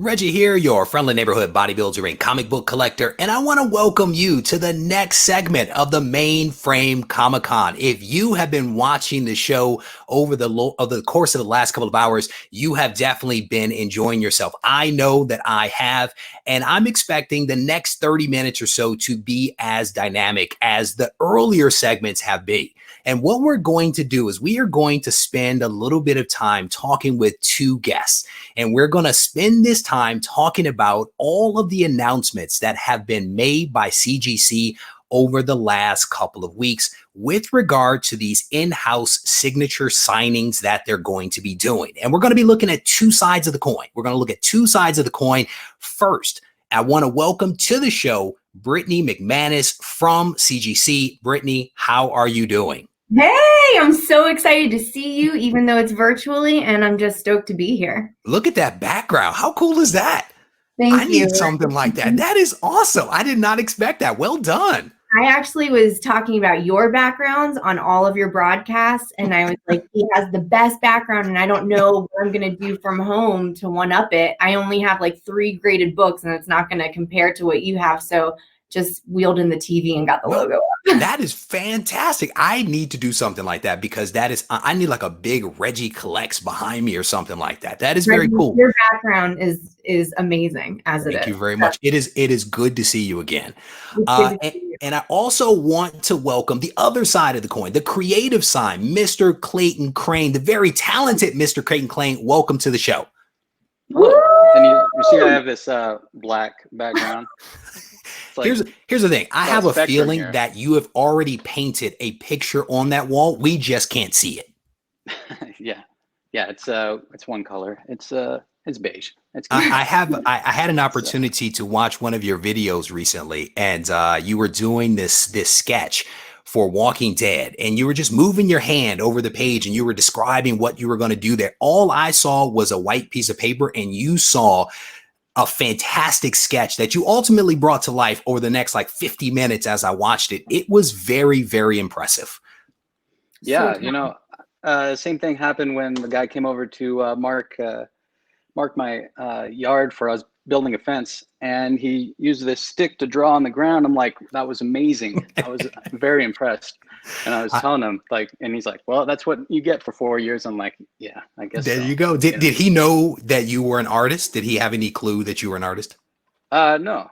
Reggie here, your friendly neighborhood bodybuilder and comic book collector, and I want to welcome you to the next segment of the Mainframe Comic Con. If you have been watching the show over the course of the last couple of hours, you have definitely been enjoying yourself. I know that I have, and I'm expecting the next 30 minutes or so to be as dynamic as the earlier segments have been. And what we're going to do is we are going to spend a little bit of time talking with two guests, and we're going to spend this time talking about all of the announcements that have been made by CGC over the last couple of weeks with regard to these in-house signature signings that they're going to be doing. And we're going to be looking at two sides of the coin. We're going to look at two sides of the coin. First, I want to welcome to the show Brittany McManus from CGC. Brittany, how are you doing? Hey, I'm so excited to see you, even though it's virtually, and I'm just stoked to be here. Look at that background. How cool is that? Thank you. I need something like that. That is awesome. I did not expect that. Well done. I actually was talking about your backgrounds on all of your broadcasts, and I was like, he has the best background, and I don't know what I'm going to do from home to one-up it. I only have like 3 graded books, and it's not going to compare to what you have, so just wheeled in the TV and got the logo up. That is fantastic. I need to do something like that because that is, I need like a big Regie Collects behind me or something like that. That is very cool. Your background is amazing as it is. Thank you very much. It is good to see you again. And I also want to welcome the other side of the coin, the creative side, Mr. Clayton Crain, the very talented Mr. Clayton Crain. Welcome to the show. Woo! And you see I have this black background. Like, here's the thing. I have a feeling that you have already painted a picture on that wall. We just can't see it. yeah. It's one color. It's beige. It's I had an opportunity to watch one of your videos recently, and you were doing this sketch for Walking Dead, and you were just moving your hand over the page and you were describing what you were going to do there. All I saw was a white piece of paper, and you saw a fantastic sketch that you ultimately brought to life over the next like 50 minutes as I watched it. It was very, very impressive. Yeah, same thing happened when the guy came over to mark my yard for us building a fence, and he used this stick to draw on the ground. I'm like, that was amazing. I was very impressed. And I was telling him, like, and he's like, well, that's what you get for 4 years. I'm like, yeah, I guess there you go. Did he know that you were an artist? Did he have any clue that you were an artist? No,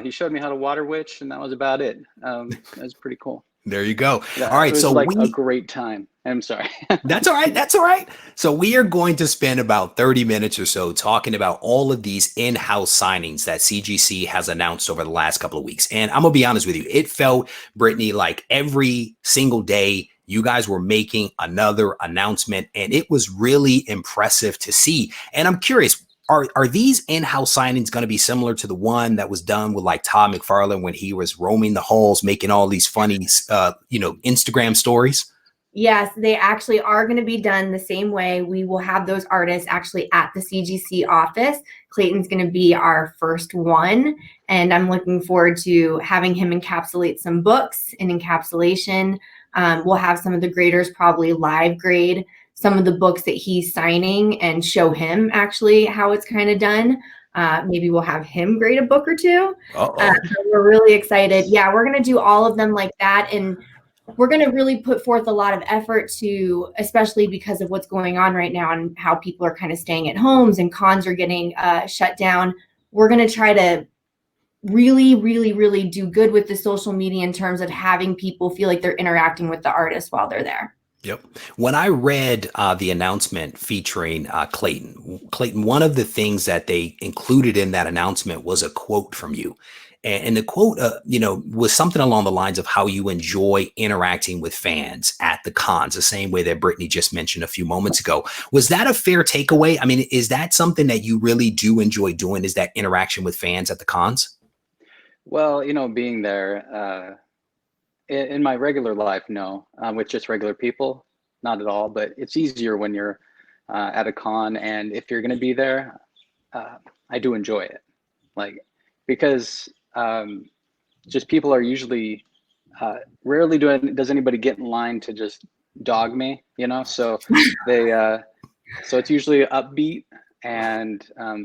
he showed me how to water witch, and that was about it. It was pretty cool. There you go. Yeah, all right. It was so like a great time. I'm sorry. That's all right. That's all right. So we are going to spend about 30 minutes or so talking about all of these in-house signings that CGC has announced over the last couple of weeks. And I'm going to be honest with you. It felt, Brittany, like every single day you guys were making another announcement, and it was really impressive to see. And I'm curious, are these in-house signings going to be similar to the one that was done with like Todd McFarlane when he was roaming the halls, making all these funny, Instagram stories? Yes, they actually are going to be done the same way. We will have those artists actually at the CGC office. Clayton's going to be our first one, and I'm looking forward to having him encapsulate some books in encapsulation. We'll have some of the graders probably live grade some of the books that he's signing and show him actually how it's kind of done. Maybe we'll have him grade a book or two. So we're really excited. Yeah, we're going to do all of them like that, and we're going to really put forth a lot of effort to, especially because of what's going on right now and how people are kind of staying at homes and cons are getting shut down. We're going to try to really, really, really do good with the social media in terms of having people feel like they're interacting with the artist while they're there. Yep. When I read the announcement featuring Clayton, one of the things that they included in that announcement was a quote from you. And the quote, was something along the lines of how you enjoy interacting with fans at the cons, the same way that Brittany just mentioned a few moments ago. Was that a fair takeaway? I mean, is that something that you really do enjoy doing, is that interaction with fans at the cons? Well, being there in my regular life, no, with just regular people, not at all. But it's easier when you're at a con. And if you're going to be there, I do enjoy it, because just people are usually rarely does anybody get in line to just dog me, so they so it's usually upbeat and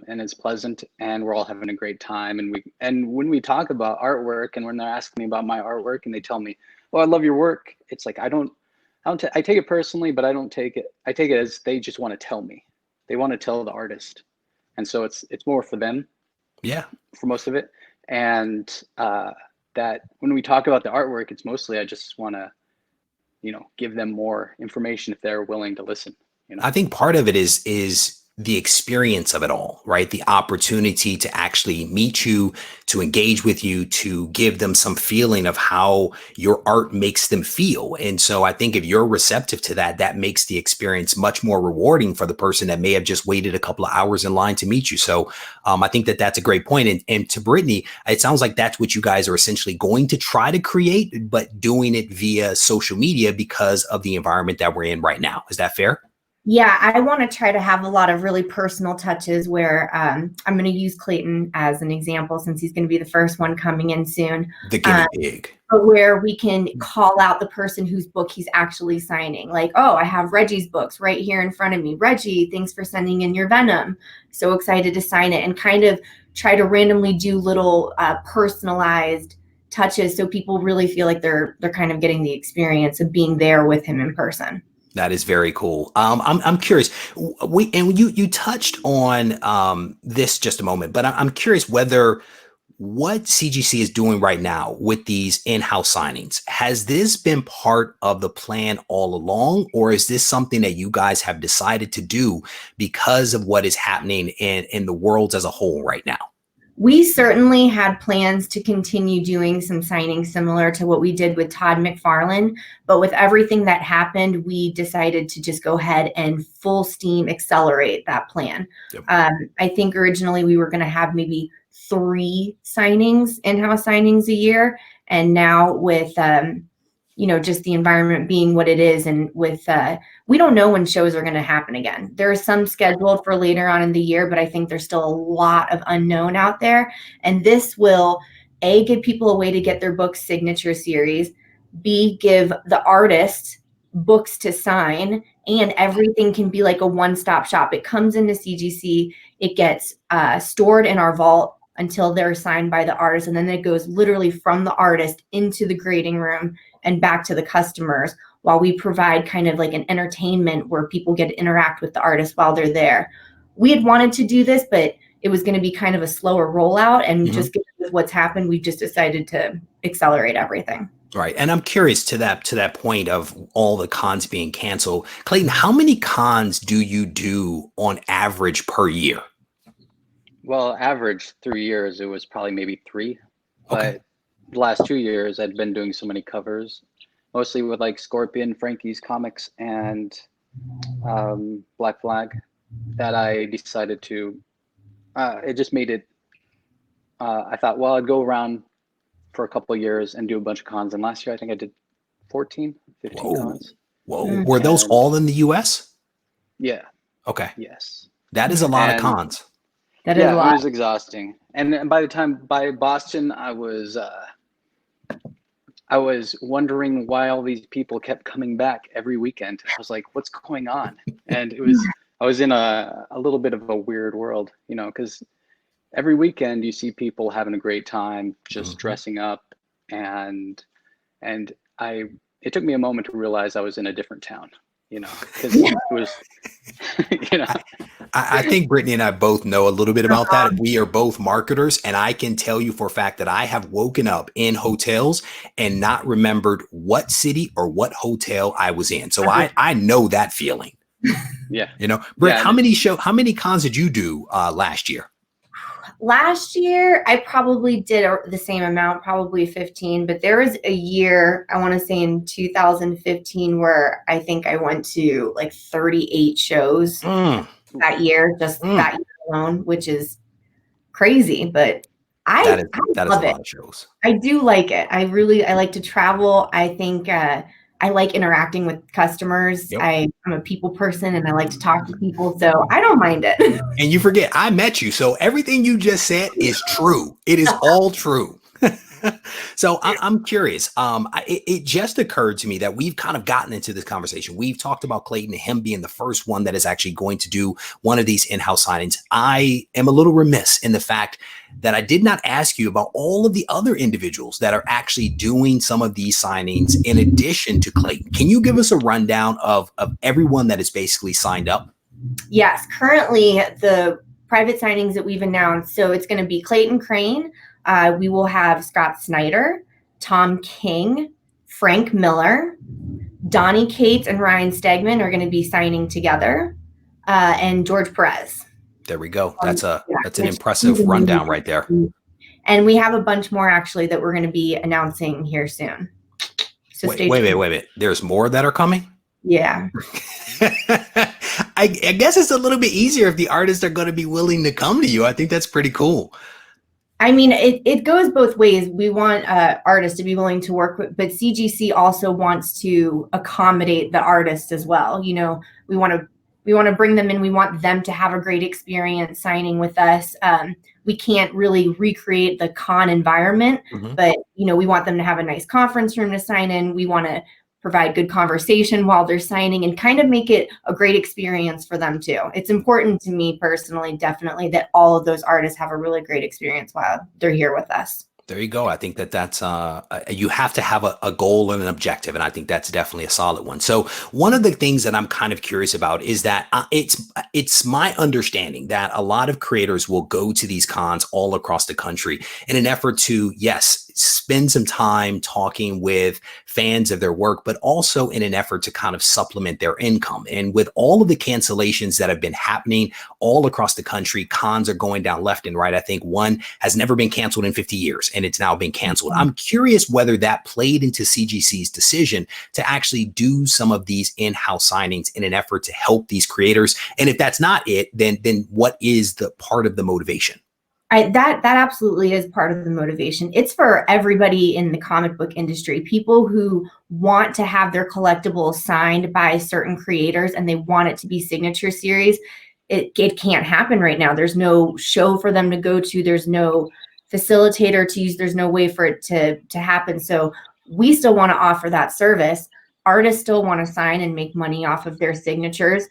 it's pleasant, and we're all having a great time. And when we talk about artwork, and when they're asking me about my artwork, and they tell me, "Oh, I love your work," it's like I take it personally, but I don't take it. I take it as they just want to tell me. They want to tell the artist, and so it's more for them. Yeah. For most of it, and that when we talk about the artwork, it's mostly I just want to, give them more information if they're willing to listen. I think part of it is the experience of it all, right? The opportunity to actually meet you, to engage with you, to give them some feeling of how your art makes them feel. And so I think if you're receptive to that, that makes the experience much more rewarding for the person that may have just waited a couple of hours in line to meet you. So I think that that's a great point. And to Brittany, it sounds like that's what you guys are essentially going to try to create, but doing it via social media because of the environment that we're in right now. Is that fair? Yeah, I want to try to have a lot of really personal touches where I'm going to use Clayton as an example since he's going to be the first one coming in soon. The guinea pig. But where we can call out the person whose book he's actually signing. Like, oh, I have Reggie's books right here in front of me. Reggie, thanks for sending in your Venom. So excited to sign it, and kind of try to randomly do little personalized touches so people really feel like they're kind of getting the experience of being there with him in person. That is very cool. I'm curious. You touched on this just a moment, but I'm curious whether what CGC is doing right now with these in-house signings, has this been part of the plan all along, or is this something that you guys have decided to do because of what is happening in the world as a whole right now? We certainly had plans to continue doing some signings similar to what we did with Todd McFarlane, but with everything that happened, we decided to just go ahead and full steam accelerate that plan. Yep. I think originally we were going to have maybe 3 signings, in-house signings a year, and now with just the environment being what it is, and with we don't know when shows are going to happen again. There are some scheduled for later on in the year, but I think there's still a lot of unknown out there. And this will, A, give people a way to get their book signature series, B, give the artists books to sign, and everything can be like a one-stop shop. It comes into CGC, it gets stored in our vault until they're signed by the artist, and then it goes literally from the artist into the grading room and back to the customers, while we provide kind of like an entertainment where people get to interact with the artist while they're there. We had wanted to do this, but it was going to be kind of a slower rollout, and just given what's happened, we just decided to accelerate everything. Right. And I'm curious to that point of all the cons being canceled. Clayton, how many cons do you do on average per year? Well, average 3 years, it was probably maybe 3. Okay. But the last 2 years, I'd been doing so many covers, mostly with like Scorpion, Frankie's comics, and Black Flag, that I decided to, it just made it, I thought, well, I'd go around for a couple of years and do a bunch of cons. And last year, I think I did 14, 15 cons. Whoa. Were those all in the US? Yeah. Okay. Yes. That is a lot of cons. That is a lot. It was exhausting. And by Boston, I was wondering why all these people kept coming back every weekend. I was like, what's going on? And I was in a little bit of a weird world, because every weekend you see people having a great time, just dressing up. And it took me a moment to realize I was in a different town, because it was, I think Brittany and I both know a little bit about that. We are both marketers, and I can tell you for a fact that I have woken up in hotels and not remembered what city or what hotel I was in. So I know that feeling. Yeah. Britt, how many cons did you do last year? Last year, I probably did the same amount, probably 15, but there was a year, I want to say in 2015, where I think I went to like 38 shows that year, just that year alone, which is crazy, but I love it. A lot of shows. I do like it. I like to travel. I think I like interacting with customers. Yep. I'm a people person, and I like to talk to people, so I don't mind it. And you forget, I met you, so everything you just said is true. It is all true. So I'm curious. It just occurred to me that we've kind of gotten into this conversation. We've talked about Clayton and him being the first one that is actually going to do one of these in-house signings. I am a little remiss in the fact that I did not ask you about all of the other individuals that are actually doing some of these signings in addition to Clayton. Can you give us a rundown of everyone that is basically signed up? Yes, currently the private signings that we've announced, so it's going to be Clayton Crain. We will have Scott Snyder, Tom King, Frank Miller, Donnie Cates and Ryan Stegman are going to be signing together, and George Perez. There we go. That's an impressive rundown right there. And we have a bunch more actually that we're going to be announcing here soon. So wait. There's more that are coming? Yeah. I guess it's a little bit easier if the artists are going to be willing to come to you. I think that's pretty cool. I mean, it goes both ways. We want artists to be willing to work with, but CGC also wants to accommodate the artist as well. You know, we want to bring them in. We want them to have a great experience signing with us. We can't really recreate the con environment, but you know, we want them to have a nice conference room to sign in. We want to provide good conversation while they're signing and kind of make it a great experience for them too. It's important to me personally, definitely, that all of those artists have a really great experience while they're here with us. There you go. I think that's you have to have a goal and an objective, and I think that's definitely a solid one. So one of the things that I'm kind of curious about is that it's my understanding that a lot of creators will go to these cons all across the country in an effort to, yes, spend some time talking with fans of their work, but also in an effort to kind of supplement their income. And with all of the cancellations that have been happening all across the country, cons are going down left and right. I think one has never been canceled in 50 years, and it's now been canceled. I'm curious whether that played into CGC's decision to actually do some of these in-house signings in an effort to help these creators. And if that's not it, then what is the part of the motivation? That absolutely is part of the motivation. It's for everybody in the comic book industry, people who want to have their collectibles signed by certain creators and they want it to be signature series. It can't happen right now. There's no show for them to go to. There's no facilitator to use. There's no way for it to happen. So we still want to offer that service. Artists still want to sign and make money off of their signatures.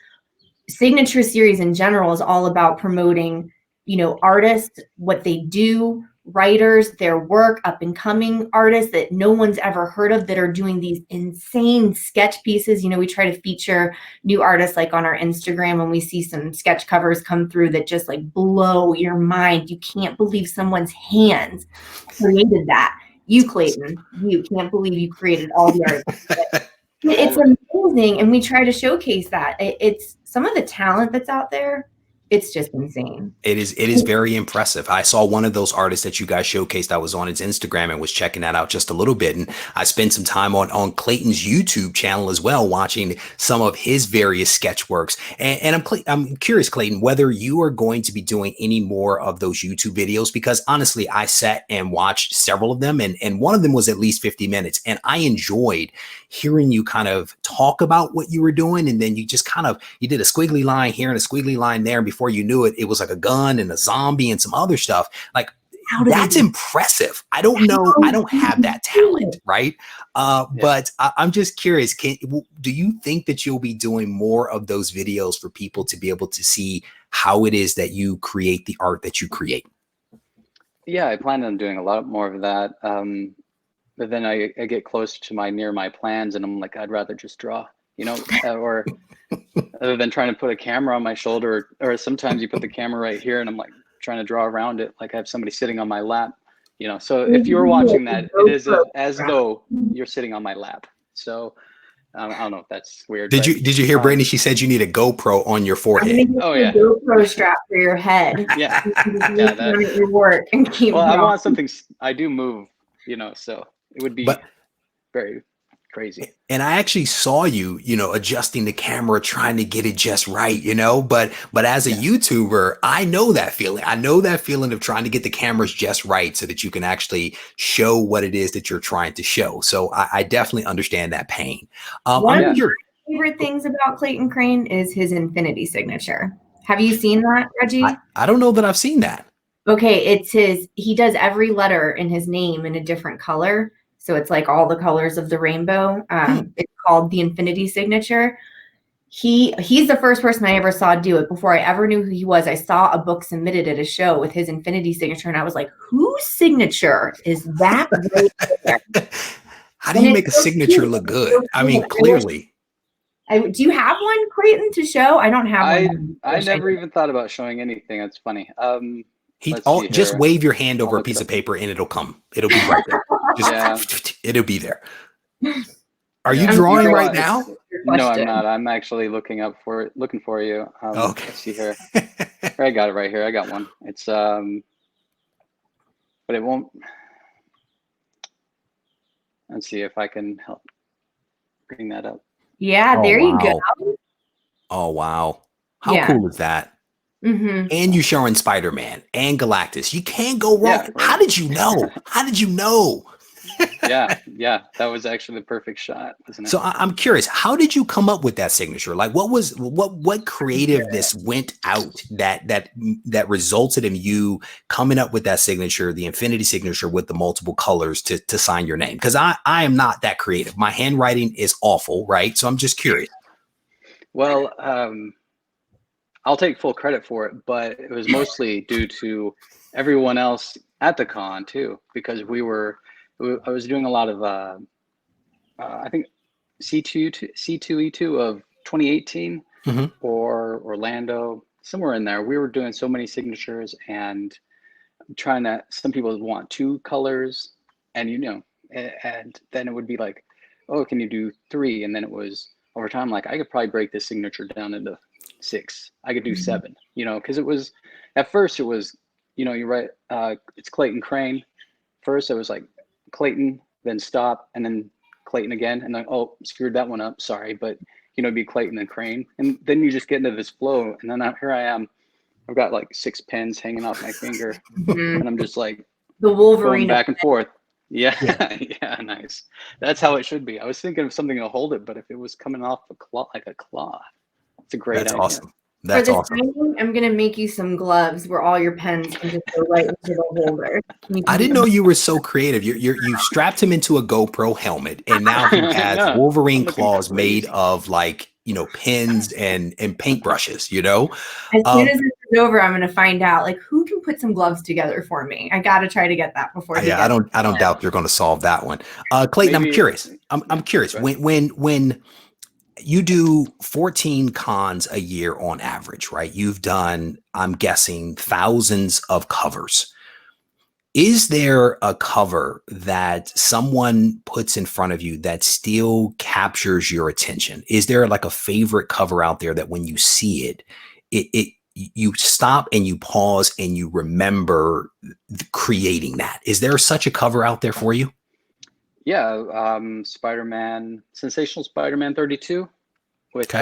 Signature series in general is all about promoting, you know, artists, what they do, writers, their work, up and coming artists that no one's ever heard of that are doing these insane sketch pieces. You know, we try to feature new artists like on our Instagram when we see some sketch covers come through that just like blow your mind. You can't believe someone's hands created that. You, Clayton, you can't believe you created all the art. It's amazing. And we try to showcase that. It's some of the talent that's out there. It's just insane. It is very impressive. I saw one of those artists that you guys showcased. I was on his Instagram and was checking that out just a little bit. And I spent some time on Clayton's YouTube channel as well, watching some of his various sketch works. And I'm curious, Clayton, whether you are going to be doing any more of those YouTube videos, because honestly, I sat and watched several of them, and one of them was at least 50 minutes. And I enjoyed hearing you kind of talk about what you were doing. And then you just you did a squiggly line here and a squiggly line there. And before you knew it, it was like a gun and a zombie and some other stuff. Like, that's impressive. I don't know. I don't have that talent, right? But I'm just curious. Do you think that you'll be doing more of those videos for people to be able to see how it is that you create the art that you create? Yeah, I plan on doing a lot more of that. But then I get closer to my plans, and I'm like, I'd rather just draw, you know, or other than trying to put a camera on my shoulder, or sometimes you put the camera right here and I'm like trying to draw around it, like I have somebody sitting on my lap, you know. So if you're watching that, it is as though you're sitting on my lap. So I don't know if that's weird. Did you hear Brittany? She said you need a GoPro on your forehead. Oh yeah, GoPro strap for your head. Yeah, that your work and keep. Well, I want something. I do move, you know, so it would be very crazy. And I actually saw you, adjusting the camera, trying to get it just right, but as a YouTuber, I know that feeling. I know that feeling of trying to get the cameras just right so that you can actually show what it is that you're trying to show. So I definitely understand that pain. One of your favorite things about Clayton Crain is his infinity signature. Have you seen that, Reggie? I don't know that I've seen that. Okay, it's he does every letter in his name in a different color. So it's like all the colors of the rainbow. It's called the Infinity Signature. He's the first person I ever saw do it. Before I ever knew who he was, I saw a book submitted at a show with his Infinity Signature, and I was like, whose signature is that right there? How do you make a signature look good? I mean, clearly. Do you have one, Clayton, to show? I don't have one. I never even thought about showing anything. That's funny. Just wave your hand over a piece of paper and it'll come. It'll be right there. It'll be there. Are you drawing right now? No, I'm not. I'm actually looking for you. Okay. Let's see here. I got it right here. I got one. It's but it won't. Let's see if I can help bring that up. Yeah, there you go. Oh wow! How cool is that? Mm-hmm. And you're showing Spider-Man and Galactus. You can't go wrong. Yeah, right. How did you know? How did you know? yeah, that was actually the perfect shot, wasn't it? So I'm curious, how did you come up with that signature? Like, what creativeness went out that resulted in you coming up with that signature, the Infinity Signature with the multiple colors to sign your name? Because I am not that creative. My handwriting is awful, right? So I'm just curious. Well, I'll take full credit for it, but it was mostly due to everyone else at the con too, because I was doing a lot of, I think C2E2 of 2018 or Orlando, somewhere in there. We were doing so many signatures and some people want 2 colors and, and then it would be like, oh, can you do 3? And then it was over time, like I could probably break this signature down into 6. I could do 7, because it was, at first it was, you're right. It's Clayton Crain. First, it was like Clayton, then stop, and then Clayton again, and then screwed that one up. Sorry, but it'd be Clayton and Crain, and then you just get into this flow, and then here I am. I've got like 6 pens hanging off my finger, and I'm just like the Wolverine going back and forth. Yeah, yeah, nice. That's how it should be. I was thinking of something to hold it, but if it was coming off a claw, it's a great idea. That's awesome. That's awesome. Training, I'm gonna make you some gloves where all your pens can just go right into the holder. I didn't know you were so creative. You strapped him into a GoPro helmet, and now he has Wolverine claws made of like pins and paintbrushes. As soon as this is over, I'm gonna find out like who can put some gloves together for me. I gotta try to get that before. Yeah, I don't doubt you're gonna solve that one. Clayton, maybe, I'm curious. I'm curious when you do 14 cons a year on average, right? You've done, I'm guessing, thousands of covers. Is there a cover that someone puts in front of you that still captures your attention? Is there like a favorite cover out there that when you see it you stop and you pause and you remember creating that? Is there such a cover out there for you? Yeah, Spider-Man, Sensational Spider-Man 32 with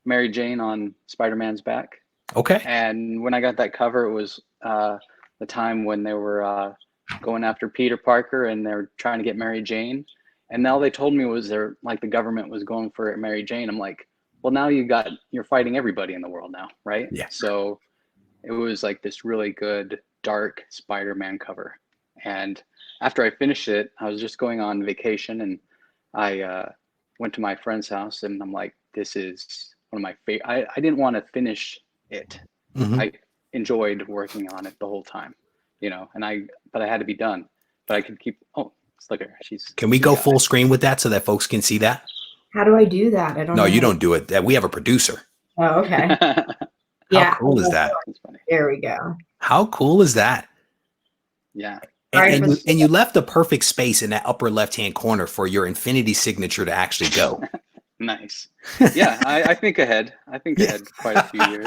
Mary Jane on Spider-Man's back. Okay. And when I got that cover, it was the time when they were going after Peter Parker and they're trying to get Mary Jane. And all they told me was the government was going for Mary Jane. I'm like, well, now you're fighting everybody in the world now, right? Yeah. So it was like this really good, dark Spider-Man cover. And after I finished it, I was just going on vacation and I went to my friend's house and I'm like, this is one of my favorite. I didn't want to finish it. I enjoyed working on it the whole time, but I had to be done. But I could keep, look at her. Can we go full screen with that so that folks can see that? How do I do that? I don't know. No, you don't do it. We have a producer. Oh, okay. How cool is that? There we go. How cool is that? Yeah. And you left a perfect space in that upper left-hand corner for your Infinity Signature to actually go. Nice. Yeah, I think ahead. I think ahead quite a few years.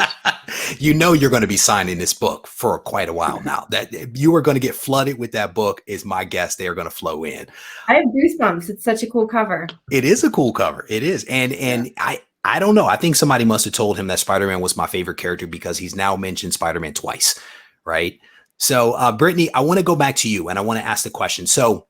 You're going to be signing this book for quite a while now. That you are going to get flooded with that book is my guess. They are going to flow in. I have goosebumps. It's such a cool cover. It is a cool cover. It is. And I don't know. I think somebody must have told him that Spider-Man was my favorite character because he's now mentioned Spider-Man twice, right? So, Brittany, I want to go back to you and I want to ask the question. So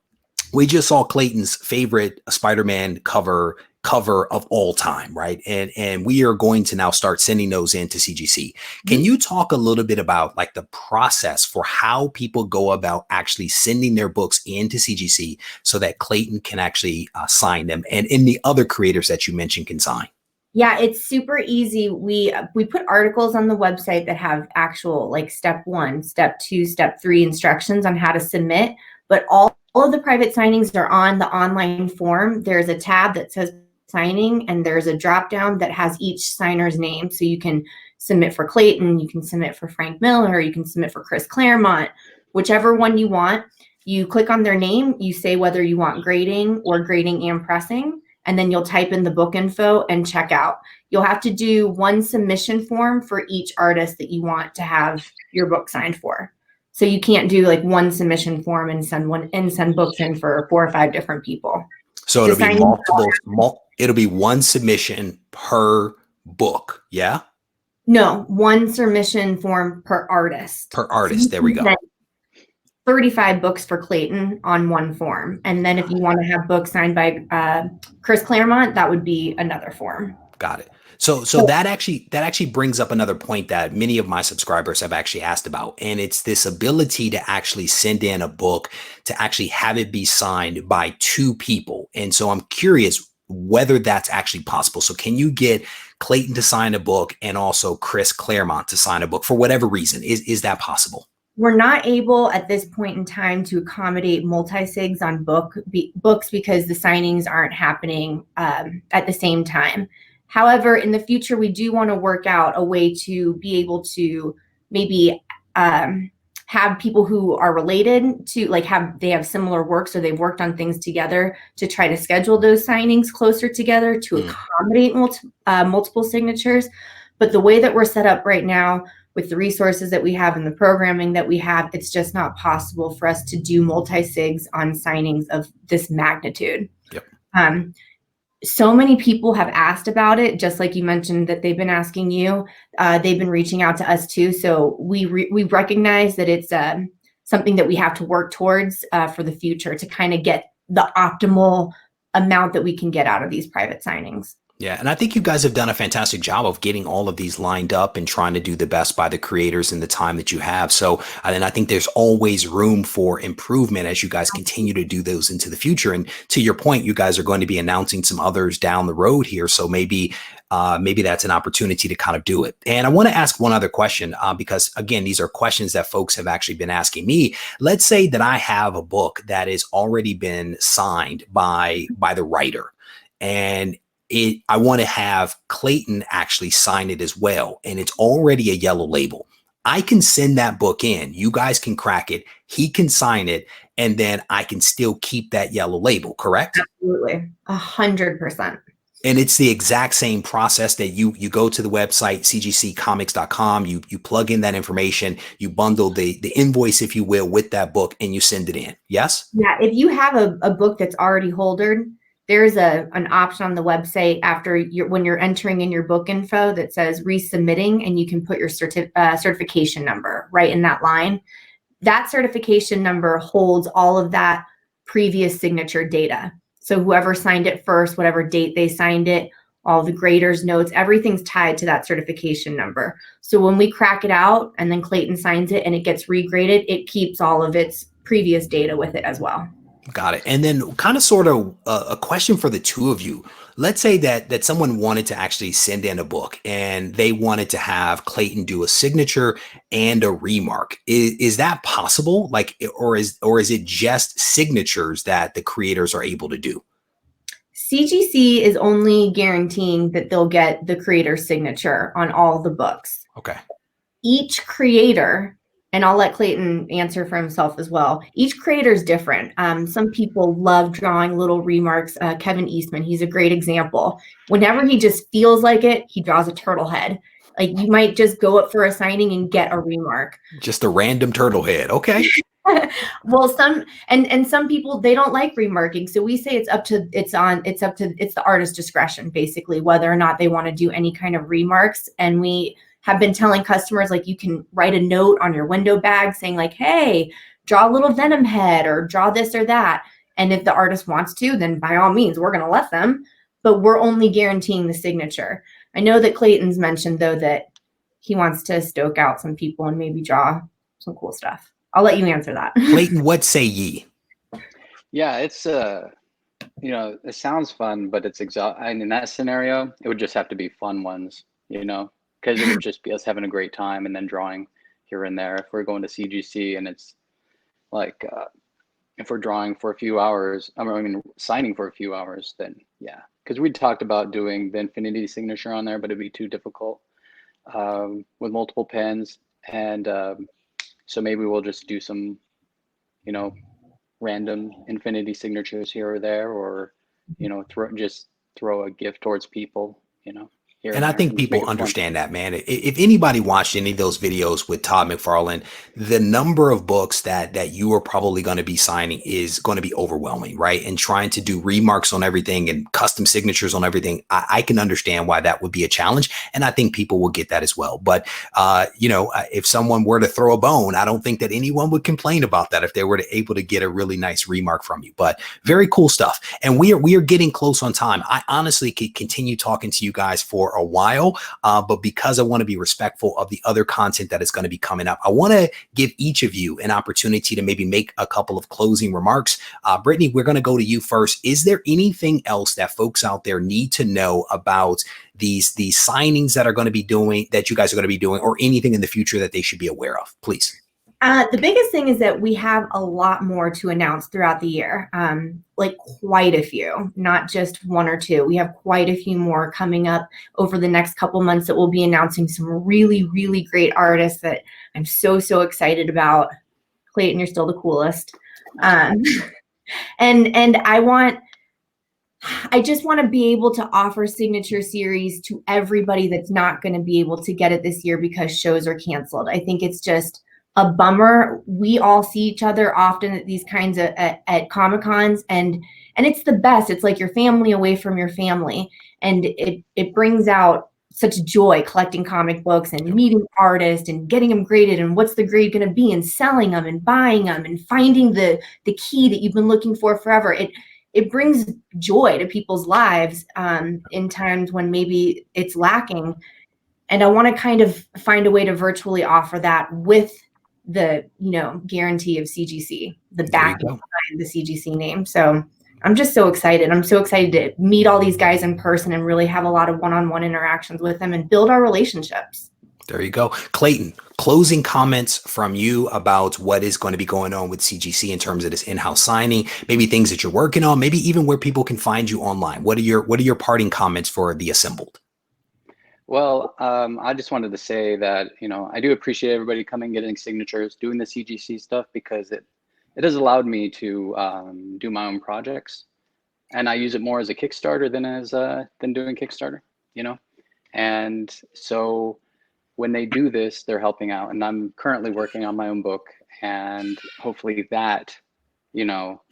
we just saw Clayton's favorite Spider-Man cover cover of all time, right? And we are going to now start sending those into CGC. Can you talk a little bit about like the process for how people go about actually sending their books into CGC so that Clayton can actually sign them, and the other creators that you mentioned can sign? Yeah, it's super easy. We put articles on the website that have actual like step 1, step 2, step 3 instructions on how to submit, but all of the private signings are on the online form. There's a tab that says signing, and there's a drop down that has each signer's name. So you can submit for Clayton, you can submit for Frank Miller, you can submit for Chris Claremont, whichever one you want. You click on their name, you say whether you want grading or grading and pressing, and then you'll type in the book info and check out. You'll have to do one submission form for each artist that you want to have your book signed for. So you can't do like one submission form and send books in for 4 or 5 different people. So it'll be it'll be one submission per book. Yeah. No, one submission form per artist. Per artist. There we go. 35 books for Clayton on one form. And then if you want to have books signed by Chris Claremont, that would be another form. Got it. So that actually brings up another point that many of my subscribers have actually asked about. And it's this ability to actually send in a book to actually have it be signed by 2 people. And so I'm curious whether that's actually possible. So can you get Clayton to sign a book and also Chris Claremont to sign a book for whatever reason? Is that possible? We're not able at this point in time to accommodate multi-sigs on books because the signings aren't happening at the same time. However, in the future, we do want to work out a way to be able to maybe have people who are related to they have similar works or they've worked on things together to try to schedule those signings closer together to accommodate multiple signatures. But the way that we're set up right now, with the resources that we have and the programming that we have, it's just not possible for us to do multi-sigs on signings of this magnitude. Yep. So many people have asked about it, just like you mentioned that they've been asking you. They've been reaching out to us too. So we recognize that it's something that we have to work towards for the future to kind of get the optimal amount that we can get out of these private signings. Yeah, and I think you guys have done a fantastic job of getting all of these lined up and trying to do the best by the creators in the time that you have. So, and I think there's always room for improvement as you guys continue to do those into the future. And to your point, you guys are going to be announcing some others down the road here. So maybe that's an opportunity to kind of do it. And I want to ask one other question because, again, these are questions that folks have actually been asking me. Let's say that I have a book that has already been signed by the writer, and I want to have Clayton actually sign it as well, and it's already a yellow label. I can send that book in. You guys can crack it. He can sign it, and then I can still keep that yellow label, correct? Absolutely. 100%. And it's the exact same process that you go to the website, cgccomics.com, you plug in that information, you bundle the invoice, if you will, with that book, and you send it in. Yes? Yeah. If you have a book that's already holdered, there's an option on the website when you're entering in your book info that says resubmitting, and you can put your certification number right in that line. That certification number holds all of that previous signature data. So whoever signed it first, whatever date they signed it, all the graders' notes, everything's tied to that certification number. So when we crack it out and then Clayton signs it and it gets regraded, it keeps all of its previous data with it as well. Got it. And then kind of sort of a question for the two of you. Let's say that someone wanted to actually send in a book and they wanted to have Clayton do a signature and a remark. Is that possible? Or is it just signatures that the creators are able to do? CGC is only guaranteeing that they'll get the creator's signature on all the books. Okay. Each creator, and I'll let Clayton answer for himself as well, each creator is different. Some people love drawing little remarks. Kevin Eastman, he's a great example. Whenever he just feels like it, he draws a turtle head. Like, you might just go up for a signing and get a remark. Just a random turtle head. Okay. Well, some people, they don't like remarking. So we say it's the artist's discretion, basically, whether or not they want to do any kind of remarks. And we have been telling customers, like, you can write a note on your window bag saying like, hey, draw a little venom head or draw this or that. And if the artist wants to, then by all means, we're going to let them. but we're only guaranteeing the signature. I know that Clayton's mentioned though that he wants to stoke out some people and maybe draw some cool stuff. I'll let you answer that. Clayton, what say ye? Yeah, it's you know, it sounds fun, but it's and in that scenario, it would just have to be fun ones, you know, because it would just be us having a great time and then drawing here and there. If we're going to CGC and it's like, if we're drawing for a few hours, I mean, signing for a few hours, then yeah, because we talked about doing the infinity signature on there, but it'd be too difficult with multiple pens. And so maybe we'll just do some, you know, random infinity signatures here or there, or, you know, throw a gift towards people, you know. And I think people understand that, man. If anybody watched any of those videos with Todd McFarlane, the number of books that you are probably going to be signing is going to be overwhelming, right? And trying to do remarks on everything and custom signatures on everything, I can understand why that would be a challenge. And I think people will get that as well. But, you know, if someone were to throw a bone, I don't think that anyone would complain about that if they were able to get a really nice remark from you. But very cool stuff. And we are getting close on time. I honestly could continue talking to you guys for a while, but because I want to be respectful of the other content that is going to be coming up, I want to give each of you an opportunity to maybe make a couple of closing remarks. Brittany, we're going to go to you first. Is there anything else that folks out there need to know about these signings that are going to be doing, that you guys are going to be doing, or anything in the future that they should be aware of? Please. The biggest thing is that we have a lot more to announce throughout the year, like quite a few, not just one or two. We have quite a few more coming up over the next couple months that we'll be announcing some really, really great artists that I'm so excited about. Clayton, you're still the coolest. And I just want to be able to offer signature series to everybody that's not going to be able to get it this year because shows are canceled. I think it's just a bummer. We all see each other often at these kinds of at Comic-Cons, and it's the best. It's like your family away from your family, and it brings out such joy collecting comic books and meeting artists and getting them graded and what's the grade going to be and selling them and buying them and finding the key that you've been looking for forever. It brings joy to people's lives in times when maybe it's lacking, and I want to kind of find a way to virtually offer that with the, you know, guarantee of CGC, the backing behind the CGC name. So I'm just so excited. I'm so excited to meet all these guys in person and really have a lot of one-on-one interactions with them and build our relationships. There you go. Clayton, closing comments from you about what is going to be going on with CGC in terms of this in-house signing, maybe things that you're working on, maybe even where people can find you online. What are your parting comments for the assembled? Well, I just wanted to say that, you know, I do appreciate everybody coming, getting signatures, doing the CGC stuff, because it has allowed me to do my own projects, and I use it more as a Kickstarter than doing Kickstarter, you know. And so when they do this, they're helping out, and I'm currently working on my own book, and hopefully that, you know,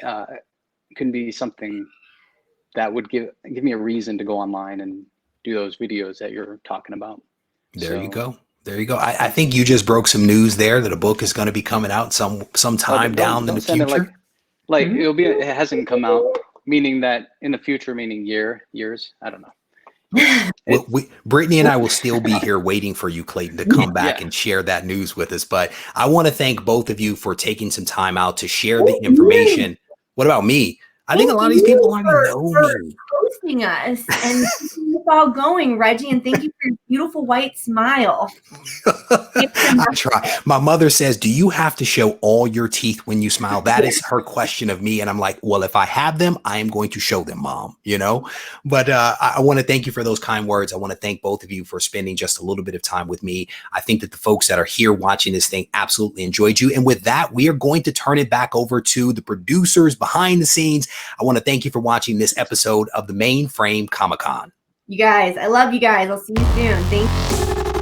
can be something that would give me a reason to go online and do those videos that you're talking about. There you go. There you go. I think you just broke some news there that a book is going to be coming out sometime down in the future. Like it hasn't come out, meaning that in the future, meaning years. I don't know. Brittany and I will still be here waiting for you, Clayton, to come back and share that news with us. But I want to thank both of you for taking some time out to share the information. What about me? I think a lot of these people already know me. Hosting us and keeping us all going, Reggie, and thank you for your beautiful white smile. I try. My mother says, "Do you have to show all your teeth when you smile?" That is her question of me, and I'm like, "Well, if I have them, I am going to show them, Mom." You know. But I want to thank you for those kind words. I want to thank both of you for spending just a little bit of time with me. I think that the folks that are here watching this thing absolutely enjoyed you. And with that, we are going to turn it back over to the producers behind the scenes. I want to thank you for watching this episode of the Mainframe Comic-Con. You guys, I love you guys. I'll see you soon. Thank you.